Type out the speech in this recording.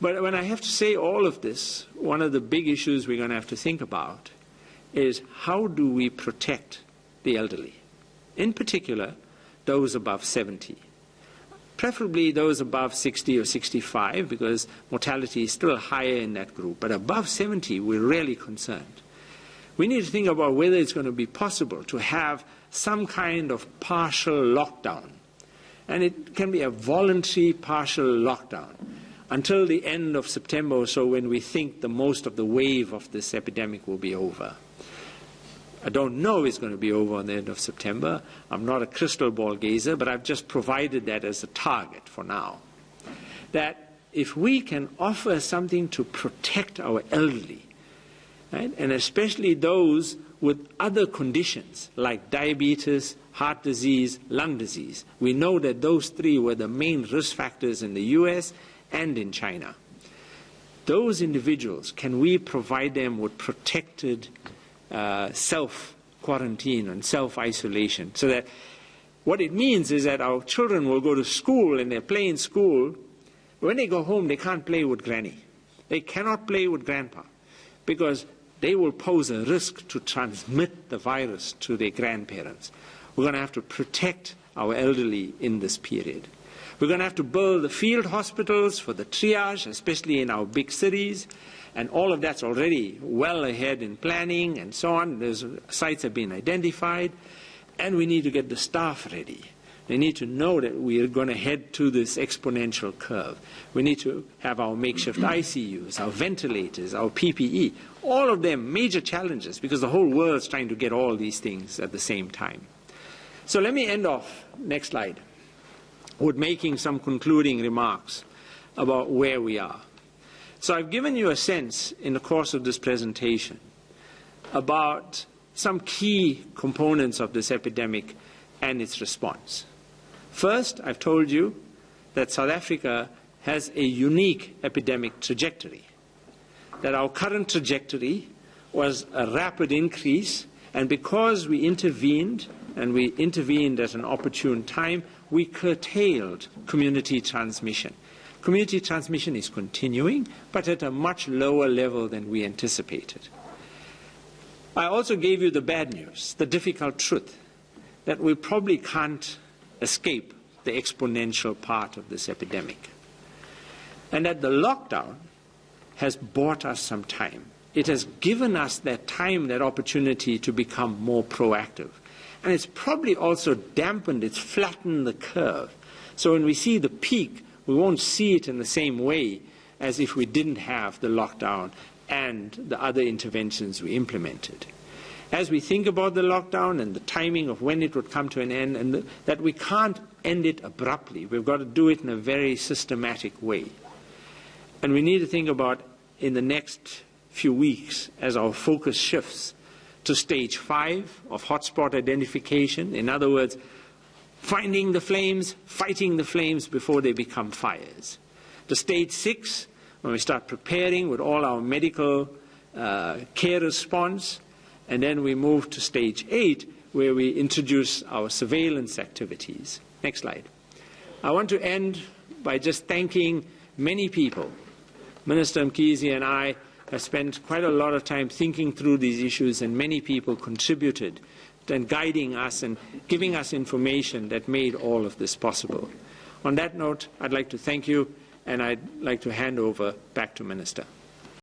But when I have to say all of this, one of the big issues we're going to have to think about is how do we protect the elderly, in particular those above 70. Preferably those above 60 or 65, because mortality is still higher in that group. But above 70, we're really concerned. We need to think about whether it's going to be possible to have some kind of partial lockdown. And it can be a voluntary partial lockdown until the end of September or so, when we think the most of the wave of this epidemic will be over. I don't know it's going to be over on the end of September. I'm not a crystal ball gazer, but I've just provided that as a target for now. That if we can offer something to protect our elderly, right, and especially those with other conditions like diabetes, heart disease, lung disease, we know that those three were the main risk factors in the US and in China. Those individuals, can we provide them with protected self-quarantine and self-isolation, so that what it means is that our children will go to school and they play in school. When they go home, they can't play with granny. They cannot play with grandpa, because they will pose a risk to transmit the virus to their grandparents. We're going to have to protect our elderly in this period. We're going to have to build the field hospitals for the triage, especially in our big cities. And all of that's already well ahead in planning and so on. Those sites have been identified. And we need to get the staff ready. They need to know that we are going to head to this exponential curve. We need to have our makeshift ICUs, our ventilators, our PPE. All of them major challenges, because the whole world's trying to get all these things at the same time. So let me end off, next slide, with making some concluding remarks about where we are. So I've given you a sense in the course of this presentation about some key components of this epidemic and its response. First, I've told you that South Africa has a unique epidemic trajectory, that our current trajectory was a rapid increase, and because we intervened, and we intervened at an opportune time, we curtailed community transmission. Community transmission is continuing, but at a much lower level than we anticipated. I also gave you the bad news, the difficult truth, that we probably can't escape the exponential part of this epidemic. And that the lockdown has bought us some time. It has given us that time, that opportunity to become more proactive. And it's probably also dampened, it's flattened the curve. So when we see the peak, we won't see it in the same way as if we didn't have the lockdown and the other interventions we implemented. As we think about the lockdown and the timing of when it would come to an end, and that we can't end it abruptly, we've got to do it in a very systematic way. And we need to think about, in the next few weeks, as our focus shifts to stage 5 of hotspot identification, in other words, finding the flames, fighting the flames before they become fires. To stage 6, when we start preparing with all our medical care response, and then we move to stage 8, where we introduce our surveillance activities. Next slide. I want to end by just thanking many people. Minister Mkhize and I have spent quite a lot of time thinking through these issues, and many people contributed and guiding us and giving us information that made all of this possible. On that note, I'd like to thank you, and I'd like to hand over back to Minister.